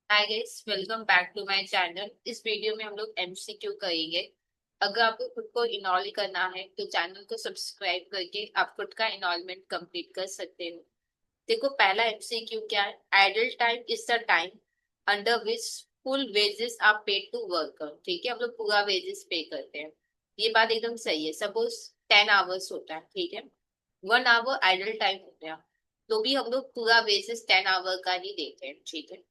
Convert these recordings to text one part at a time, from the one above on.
Hi guys, welcome back to my channel. इस video में हम लोग एमसीक्यू करेंगे। अगर आपको खुद को इनरोल करना है तो चैनल को सब्सक्राइब करके आप खुद का इनरोलमेंट कंप्लीट कर सकते हो। देखो, पहला एमसीक्यू क्या है। Idle time is the time under which full wages are paid to worker. ठीक है, हम लोग पूरा वेजेस पे करते हैं। ये बात एकदम सही है। सपोज 10 आवर्स होता है, ठीक है। 1 आवर आइडल टाइम हो गया, तो भी हम लोग पूरा वेजेस 10 आवर का ही देते हैं, ठीक है।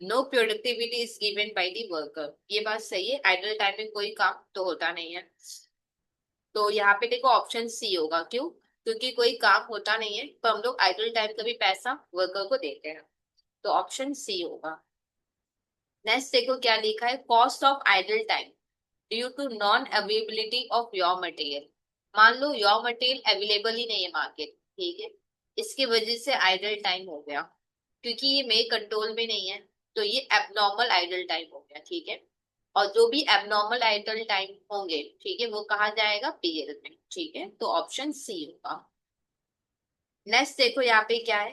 No productivity is given by the worker. ये बात सही है, आइडल टाइम में कोई काम तो होता नहीं है। तो यहाँ पे देखो ऑप्शन सी होगा। क्यों? क्योंकि कोई काम होता नहीं है, तो हम लोग आइडल टाइम का भी पैसा वर्कर को देते हैं। तो ऑप्शन सी होगा। नेक्स्ट देखो क्या लिखा है। Cost of idle time due to non availability of your material. मान लो योर मटेरियल अवेलेबल ही नहीं है मार्केट, ठीक है। इसकी वजह से आइडल टाइम हो गया, क्योंकि ये मेरे कंट्रोल में नहीं है। तो ये एबनॉर्मल आइडल टाइम हो गया, ठीक है। और जो भी एबनॉर्मल आइडल टाइम होंगे, ठीक है, वो कहा जाएगा पीरियड में, ठीक है। तो ऑप्शन सी होगा। नेक्स्ट देखो यहाँ पे क्या है।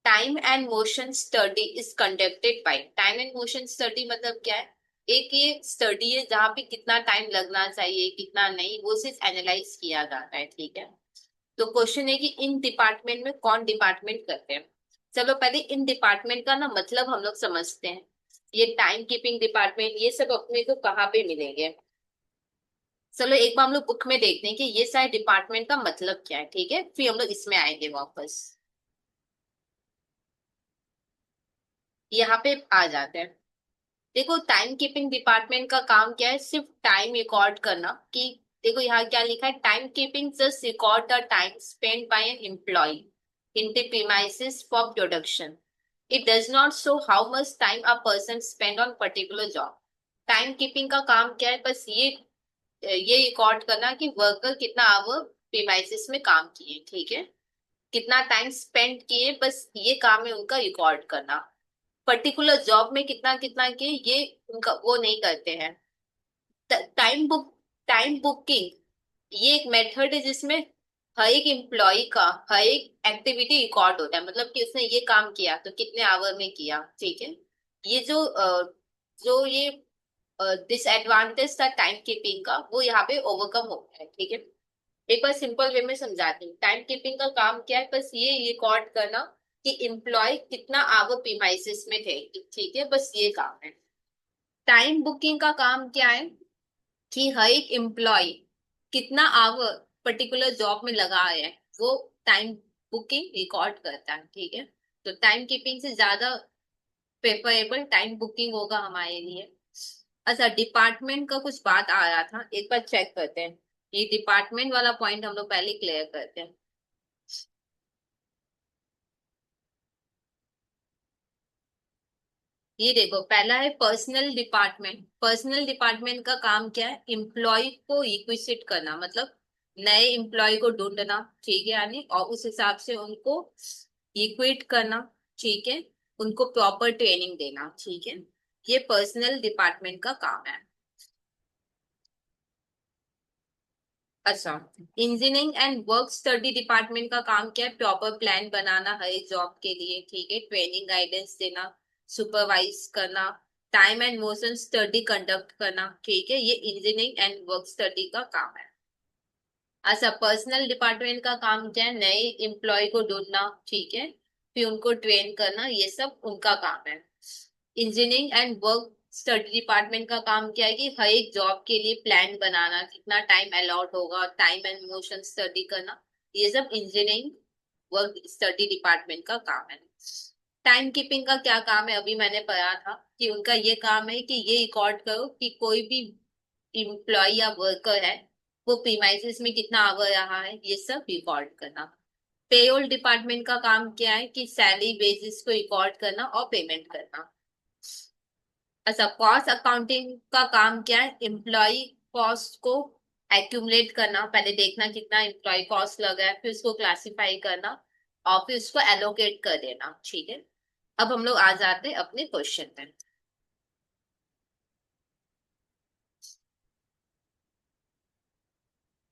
Time and motion study is conducted by. Time and motion study मतलब क्या है। एक ये स्टडी है जहाँ पे कितना टाइम लगना चाहिए कितना नहीं, वो सिर्फ एनालाइज किया जाता है, ठीक है। तो क्वेश्चन है कि इन डिपार्टमेंट में कौन डिपार्टमेंट करते हैं। चलो पहले इन डिपार्टमेंट का ना मतलब हम लोग समझते हैं। ये टाइम कीपिंग डिपार्टमेंट, ये सब अपने को कहाँ पे मिलेंगे। चलो एक बार हम लोग बुक में देखते हैं कि ये सारे डिपार्टमेंट का मतलब क्या है, ठीक है। फिर हम लोग इसमें आएंगे वापस। यहाँ पे आ जाते हैं। देखो, टाइम कीपिंग डिपार्टमेंट का काम क्या है। सिर्फ टाइम रिकॉर्ड करना। कि देखो यहाँ क्या लिखा है। Time keeping just record the time spend by an employ in the premises for production. It does not show how much time a person spend on particular job. Time keeping का काम क्या है। बस ये रिकॉर्ड करना कि worker कितना our premises में काम किए, ठीक है। कितना टाइम स्पेंड किए, बस ये काम है उनका रिकॉर्ड करना। पर्टिकुलर जॉब में कितना कितना के ये उनका वो नहीं करते हैं। टाइम बुकिंग ये एक मेथड है जिसमें हर एक एम्प्लॉय का हर एक एक्टिविटी रिकॉर्ड होता है। मतलब कि उसने ये काम किया तो कितने आवर में किया, ठीक है। ये जो ये डिसएडवांटेज था टाइम कीपिंग का, वो यहाँ पे ओवरकम हो गया है, ठीक है। एक बार सिंपल वे में समझाती हूँ। टाइम कीपिंग का काम क्या है। बस ये रिकॉर्ड करना कि एम्प्लॉय कितना आवर प्रीमाइसेस में थे, ठीक है। बस ये काम है। टाइम बुकिंग का काम क्या है कि हर एक एम्प्लॉय कितना आवर पर्टिकुलर जॉब में लगा है, वो टाइम बुकिंग रिकॉर्ड करता है, ठीक है। तो टाइम कीपिंग से ज्यादा प्रेफरेबल टाइम बुकिंग होगा हमारे लिए। अच्छा, डिपार्टमेंट का कुछ बात आ रहा था, एक बार चेक करते हैं। ये डिपार्टमेंट वाला पॉइंट हम लोग पहले क्लियर करते हैं। ये देखो, पहला है पर्सनल डिपार्टमेंट। पर्सनल डिपार्टमेंट का काम क्या है। एम्प्लॉय को रिक्विजिट करना, मतलब नए एम्प्लॉय को ढूंढना, ठीक है, यानी और उस हिसाब से उनको इक्विट करना, ठीक है। उनको प्रॉपर ट्रेनिंग देना, ठीक है। ये पर्सनल डिपार्टमेंट का काम है। अच्छा, engineering and work study department का काम क्या है। प्रॉपर प्लान बनाना हर एक जॉब के लिए, ठीक है। ट्रेनिंग गाइडेंस देना, सुपरवाइज करना, time and motion study conduct करना, ठीक है। ये इंजीनियरिंग एंड वर्क स्टडी का काम है। अच्छा, पर्सनल डिपार्टमेंट का काम क्या है। नए एम्प्लॉय को ढूंढना, ठीक है, फिर उनको ट्रेन करना, ये सब उनका काम है। Engineering and work study department का काम क्या है कि हर एक जॉब के लिए प्लान बनाना, कितना टाइम अलॉट होगा, टाइम एंड मोशन स्टडी करना, ये सब इंजीनियरिंग वर्क स्टडी डिपार्टमेंट का काम है। टाइम कीपिंग का क्या काम है, अभी मैंने पढ़ा था कि उनका ये काम है कि ये रिकॉर्ड करो कि कोई भी इम्प्लॉय या वर्कर है, वो प्रीमाइसेस में कितना आवर रहा है, ये सब रिकॉर्ड करना। पेरोल डिपार्टमेंट का काम क्या है कि सैलरी बेसिस को रिकॉर्ड करना और पेमेंट करना। अच्छा, कॉस्ट अकाउंटिंग का काम क्या है। एम्प्लॉय कॉस्ट को एक्यूमुलेट करना, पहले देखना कितना एम्प्लॉय कॉस्ट लगा है, फिर उसको क्लासिफाई करना और फिर उसको एलोकेट कर देना, ठीक है। अब हम लोग आ जाते हैं अपने क्वेश्चन पे।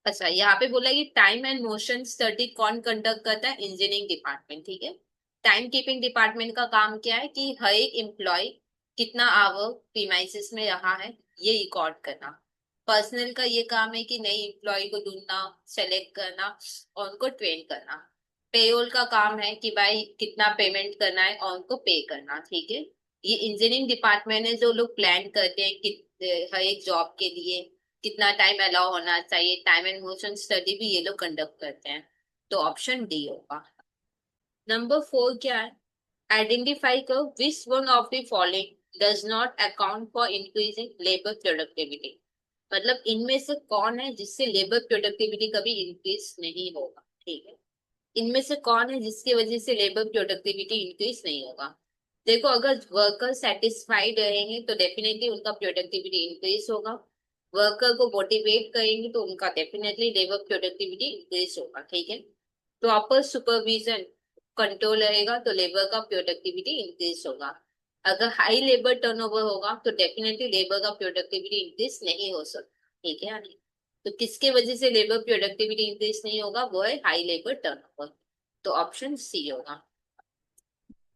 अच्छा, यहाँ पे बोला कि टाइम एंड मोशन स्टडी कौन कंडक्ट करता है। इंजीनियरिंग डिपार्टमेंट, ठीक है। टाइम कीपिंग डिपार्टमेंट का काम क्या है कि हर एक एम्प्लॉय कितना आवर प्रीमाइसिस में रहा है ये रिकॉर्ड करना। पर्सनल का ये काम है कि नई एम्प्लॉय को ढूंढना, सेलेक्ट करना और उनको ट्रेन करना। पेरोल का काम है कि भाई कितना पेमेंट करना है और उनको पे करना। ठीक है, ये इंजीनियरिंग डिपार्टमेंट है जो लोग प्लान करते हैं कि हर एक जॉब के लिए कितना टाइम अलाउ होना चाहिए। टाइम एंड मोशन स्टडी भी ये लोग कंडक्ट करते हैं। तो ऑप्शन डी होगा। नंबर 4 क्या है? आइडेंटिफाई करो which one of the following does not account for increasing labour productivity. मतलब इनमें से कौन है जिससे लेबर प्रोडक्टिविटी कभी इंक्रीज नहीं होगा। ठीक है, इनमें से कौन है जिसकी वजह से लेबर प्रोडक्टिविटी इंक्रीज नहीं होगा। देखो, अगर वर्कर सेटिस्फाइड रहेंगे तो डेफिनेटली उनका प्रोडक्टिविटी इंक्रीज होगा। वर्कर को मोटिवेट करेंगे तो उनका डेफिनेटली लेबर प्रोडक्टिविटी इंक्रीज होगा। ठीक है, प्रॉपर सुपरविजन कंट्रोल रहेगा तो लेबर का प्रोडक्टिविटी इंक्रीज होगा। अगर हाई लेबर टर्नओवर होगा तो डेफिनेटली लेबर का प्रोडक्टिविटी इंक्रीज नहीं हो सकता। ठीक है, यानी तो किसके वजह से लेबर प्रोडक्टिविटी इंक्रीज नहीं होगा? वो है हाई लेबर टर्नओवर। तो ऑप्शन सी होगा।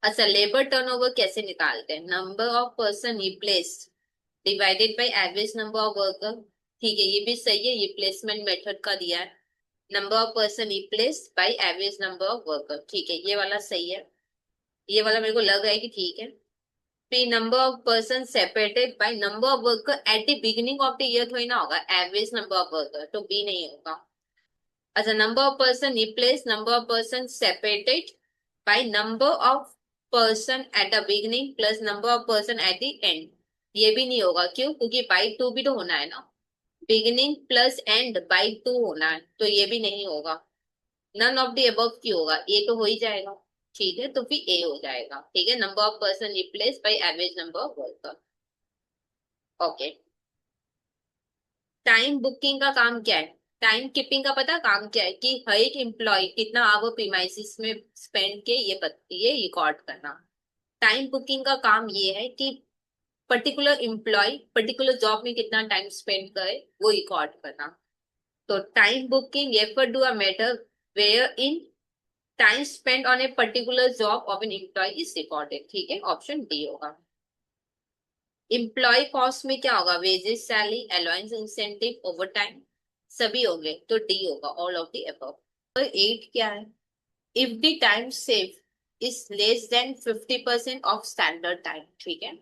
अच्छा, लेबर टर्नओवर कैसे निकालते हैं? Number of person replaced divided by average number of worker. ठीक है, ये भी सही है, ये प्लेसमेंट मेथड का दिया है। Number of person replaced by average number of worker. ठीक है, ये वाला सही है, ये वाला मेरे को लग रहा है कि ठीक है। फिर number of person separated by number of worker at the beginning of the year थोड़ी ना होगा, एवरेज नंबर ऑफ वर्कर, तो बी नहीं होगा। अच्छा, number of person replace number of person separated by number of person at the beginning plus number of person at the end, ये भी नहीं होगा। क्यों? क्योंकि बाई टू भी तो होना है ना, beginning plus and by two होना है, तो ये भी नहीं होगा। नन ऑफ द अबव की होगा, ए तो हो ही जाएगा। ठीक है, तो फिर ए हो जाएगा। ठीक है, number of person replace by average number of worker. Okay, time booking का काम क्या है? टाइम कीपिंग का पता काम क्या है? कि हर एक एम्प्लॉय कितना आवर प्रीमाइसिस में स्पेंड के ये रिकॉर्ड करना। टाइम बुकिंग का काम ये है कि पर्टिकुलर एम्प्लॉय पर्टिकुलर जॉब में कितना टाइम स्पेंड करे वो रिकॉर्ड करना। तो time booking refer to a matter wherein time spend on a particular job of an employ is recorded. ठीक है, ऑप्शन डी होगा। एम्प्लॉय कॉस्ट में क्या होगा? Wages, salary, allowance, incentive, overtime, सभी होंगे, तो डी होगा, all of the above. Number 8 क्या है? If the time save is less than 50% of standard time. ठीक है,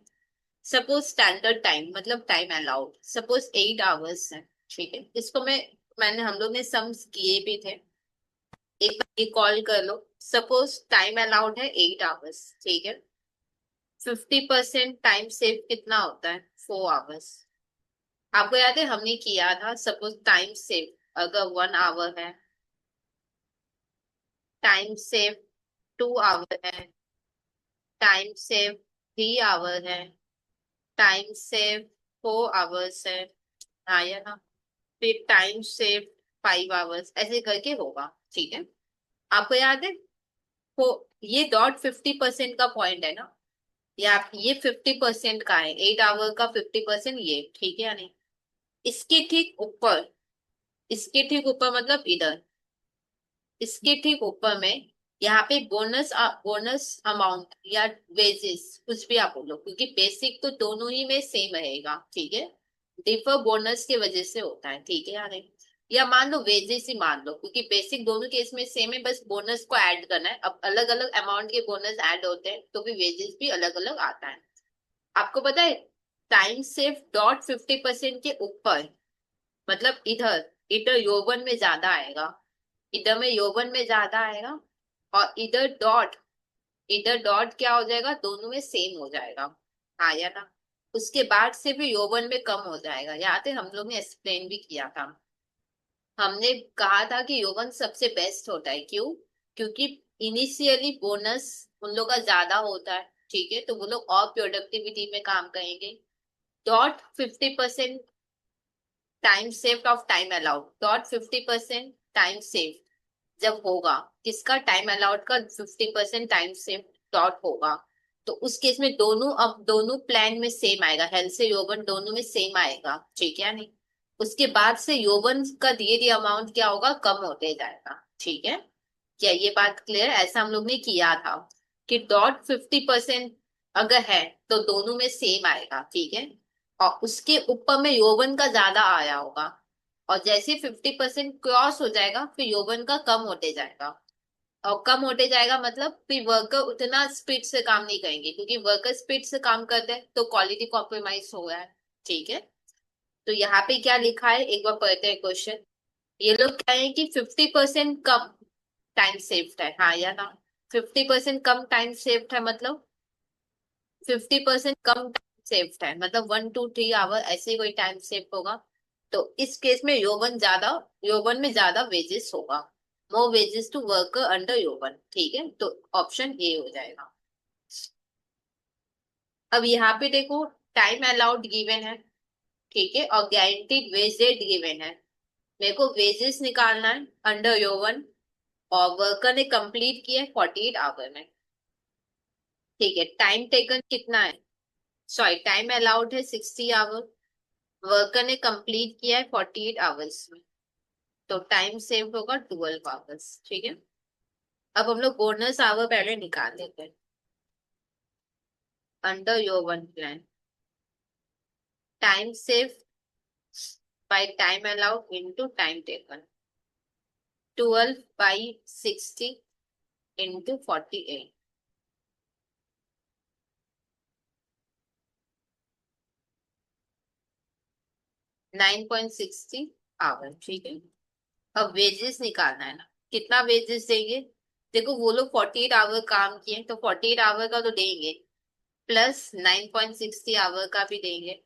सपोज स्टैंडर्ड टाइम मतलब टाइम अलाउड सपोज 8 आवर्स है। ठीक है, इसको मैंने हम लोग ने सम्स किए भी थे, एक बार कॉल कर लो। सपोज टाइम अलाउड है 8 आवर्स। ठीक है, 50% टाइम सेव कितना होता है? 4 आवर्स। आपको याद है हमने किया था, सपोज टाइम सेव अगर 1 आवर है, टाइम सेव 2 आवर है, टाइम सेव 3 आवर है, टाइम सेव 4 आवर्स है, हाँ या ना? फिर टाइम सेव 5 आवर्स, ऐसे करके होगा। ठीक है, आपको याद है? तो ये डॉट 50% का पॉइंट है ना, या ये 50% का है, 8 आवर का 50% ये। ठीक है या नहीं? इसके ठीक ऊपर, इसके ठीक ऊपर मतलब इधर, इसके ठीक ऊपर में यहाँ पे बोनस अमाउंट या वेजेस कुछ भी आप बोलो, क्योंकि बेसिक तो दोनों ही में सेम रहेगा। ठीक है, डिफर बोनस के वजह से होता है। ठीक है यार, या मान लो वेजेस ही मान लो, क्योंकि बेसिक दोनों केस में सेम है, बस बोनस को ऐड करना है। अब अलग अलग अमाउंट के बोनस ऐड होते हैं तो भी वेजेस भी अलग अलग आता है। आपको पता है टाइम सेव डॉट 50% के ऊपर मतलब इधर, इधर यौवन में ज्यादा आएगा, इधर में यौवन में ज्यादा आएगा, और इधर डॉट क्या हो जाएगा? दोनों में सेम हो जाएगा। हाँ या ना? उसके बाद से भी यौवन में कम हो जाएगा। याद है हम लोग ने एक्सप्लेन भी किया था, हमने कहा था कि यौवन सबसे बेस्ट होता है। क्यों? क्योंकि इनिशियली बोनस उन लोग का ज्यादा होता है। ठीक है, तो वो लोग और प्रोडक्टिविटी में काम करेंगे। Dot 50% time saved of time allowed, dot 50% time save जब होगा, किसका? टाइम अलाउड का 50% टाइम सेव डॉट होगा, तो उस केस में दोनों, अब दोनों प्लान में सेम आएगा, हेल्थ से यौवन दोनों में सेम आएगा। ठीक है नहीं? उसके बाद से यौवन का दिए दिए अमाउंट क्या होगा? कम होते जाएगा। ठीक है, क्या ये बात क्लियर? ऐसा हम लोग ने किया था कि डॉट 50% अगर है तो दोनों में सेम आएगा, ठीक है। और उसके ऊपर में यौवन का ज्यादा आया होगा, और जैसे 50% क्रॉस हो जाएगा फिर यौवन का कम होते जाएगा। और कम होते जाएगा मतलब फिर वर्कर उतना स्पीड से काम नहीं करेंगे, क्योंकि वर्कर स्पीड से काम करते हैं तो क्वालिटी कॉम्प्रोमाइज हो रहा है, ठीक है। तो यहाँ पे क्या लिखा है, एक बार पढ़ते हैं क्वेश्चन। ये लोग कह रहे हैं कि 50% कम टाइम सेव्ड है, हाँ या ना। 50% कम टाइम सेव्ड है मतलब 50% कम टाइम सेव्ड है मतलब 1 to 3 आवर ऐसे कोई टाइम सेव होगा। तो इस केस में यौवन ज्यादा, यौवन में ज्यादा वेजेस होगा, मोर वेजेस टू वर्कर अंडर यौवन, ठीक है। तो ऑप्शन ए हो जाएगा। अब यहाँ पे देखो, टाइम अलाउड गिवन है, ठीक है, और गारंटीड वेज रेट गिवन है। मेरे को वेजेस निकालना है अंडर यौवन, और वर्कर ने कंप्लीट किया है 48 आवर में, ठीक है। टाइम टेकन कितना है, सॉरी टाइम अलाउड है 60 आवर, वर्कर ने कंप्लीट किया है 48 आवर्स में, तो टाइम सेव होगा 12 आवर्स, ठीक है। अब हम लोग बोनस आवर पहले निकाल लेते हैं। Under your one plan, time save by time allowed into time taken, 12/60 into 48, 9.60 hour, ठीक है। अब वेजेस निकालना है ना, कितना वेजेस देंगे। देखो वो लोग 48 आवर काम किए तो 48 आवर का तो देंगे, प्लस 9.60 आवर का भी देंगे,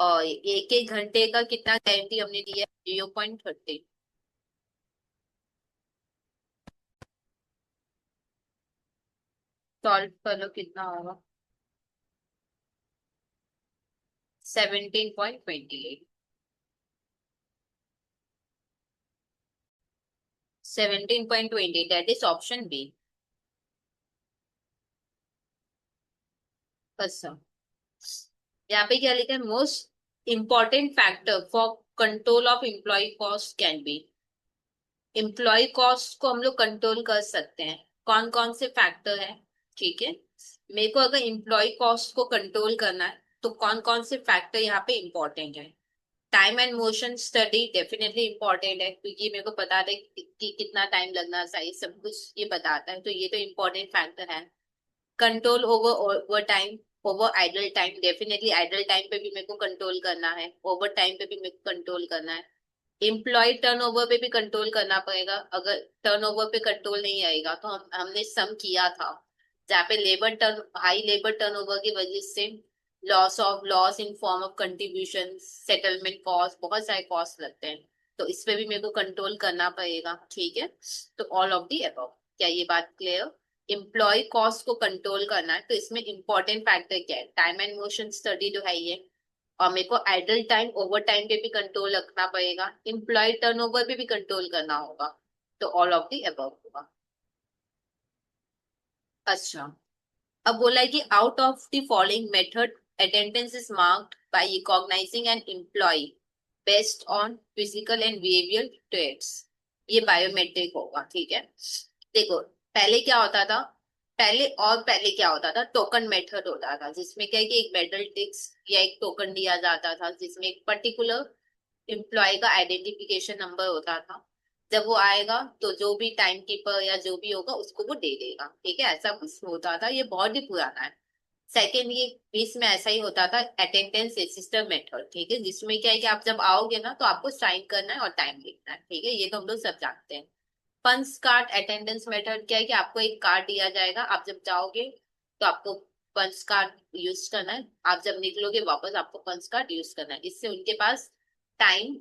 और एक एक घंटे का कितना गारंटी हमने दिया, 0.30। सॉल्व कर लो कितना होगा, 17.28, 17.20, दैट इज ऑप्शन बी। अच्छा, यहाँ पे क्या लिखा है, most important factor for control of employ cost can be. Employ cost को हम लोग कंट्रोल कर सकते हैं, कौन कौन से फैक्टर है, ठीक है। मेरे को अगर एम्प्लॉय कॉस्ट को कंट्रोल करना है तो कौन कौन से फैक्टर यहाँ पे इंपॉर्टेंट है। Time and motion study definitely important है, क्योंकि मेरे को पता है कि कितना टाइम लगना चाहिए, सब कुछ ये बताता है, तो ये तो इम्पोर्टेंट फैक्टर है। Control over over time, over idle time, definitely idle time पे भी मेरे को कंट्रोल करना है, ओवर टाइम पे भी मेरे को कंट्रोल करना है। एम्प्लॉय टर्नओवर पे भी कंट्रोल करना पड़ेगा, अगर टर्नओवर पे कंट्रोल नहीं आएगा तो हमने सम किया था, जहाँ पे labour turn, high labour turnover की वजह से loss in form of contribution, settlement cost, बहुत सारे कॉस्ट लगते हैं, तो इस पे भी मेरे को कंट्रोल करना पड़ेगा, ठीक है। तो ऑल ऑफ दी अबव, क्या ये बात क्लियर। एम्प्लॉय कॉस्ट को कंट्रोल करना है तो इसमें इंपॉर्टेंट फैक्टर क्या है, टाइम एंड मोशन स्टडी जो है ये, और मेरे को आइडल टाइम ओवर टाइम पे भी कंट्रोल रखना पड़ेगा, एम्प्लॉय टर्नओवर पे भी कंट्रोल करना होगा, तो ऑल ऑफ दी अबव होगा। अच्छा, अब बोला है कि out of the following method attendance is marked by recognising an employ based on physical and behaviour traits, ये बायोमेट्रिक होगा, ठीक है। देखो, पहले क्या होता था, पहले क्या होता था, टोकन मेथड होता था, जिसमें क्या है कि एक मेडल टिक्स या एक टोकन दिया जाता था, जिसमें एक पर्टिकुलर एम्प्लॉय का आइडेंटिफिकेशन नंबर होता था। जब वो आएगा तो जो भी टाइम कीपर या जो भी होगा उसको वो दे देगा, ठीक है, ऐसा कुछ होता था, ये बहुत ही पुराना है। सेकेंड, ये बीच में ऐसा ही होता था अटेंडेंस सिस्टम मेथड, ठीक है, जिसमें क्या है कि आप जब आओगे ना तो आपको साइन करना है और टाइम लिखना है, ठीक है, ये तो हम लोग सब जानते हैं। पंच कार्ड अटेंडेंस मेथड क्या है कि आपको एक कार्ड दिया जाएगा, आप जब जाओगे तो आपको पंच कार्ड यूज करना है, आप जब निकलोगे वापस आपको पंच कार्ड यूज करना है, इससे उनके पास टाइम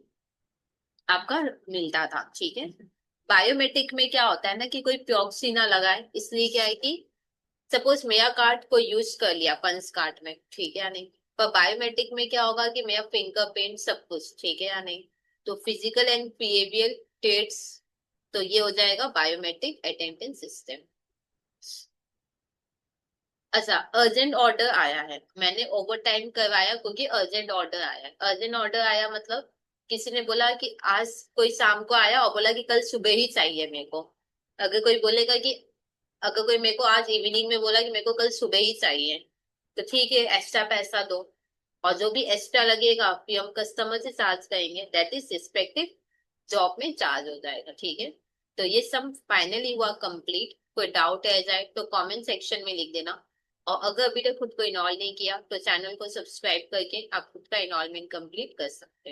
आपका मिलता था, ठीक है। बायोमेट्रिक में क्या होता है ना कि कोई प्रॉक्सी ना लगाए, इसलिए क्या है कि सपोज मेरा कार्ड को यूज कर लिया पंच कार्ड में, ठीक है या नहीं, पर बायोमेट्रिक में क्या होगा कि मेरा फिंगरप्रिंट सब कुछ, ठीक है या नहीं, तो फिजिकल एंड बिहेवियर ट्रेट्स, तो ये हो जाएगा बायोमेट्रिक अटेंडेंस सिस्टम। अच्छा, अर्जेंट ऑर्डर आया है, मैंने ओवर टाइम करवाया क्योंकि अर्जेंट ऑर्डर आया है, अर्जेंट ऑर्डर आया मतलब किसी ने बोला कि आज, कोई शाम को आया और बोला कि कल सुबह ही चाहिए मेरे को। अगर कोई बोलेगा कि अगर कोई मेरे को आज इवनिंग में बोला कि मेरे को कल सुबह ही चाहिए, तो ठीक है, एक्स्ट्रा पैसा दो। और जो भी एक्स्ट्रा लगेगा फिर हम कस्टमर से चार्ज करेंगे, दैट इज रिस्पेक्टिव जॉब में चार्ज हो जाएगा, ठीक है। तो ये सब फाइनली हुआ कंप्लीट। कोई डाउट रह जाए तो कमेंट सेक्शन में लिख देना। और अगर अभी तक खुद को इनॉल्व नहीं किया तो चैनल को सब्सक्राइब करके आप खुद का इनॉल्वमेंट कंप्लीट कर सकते हैं।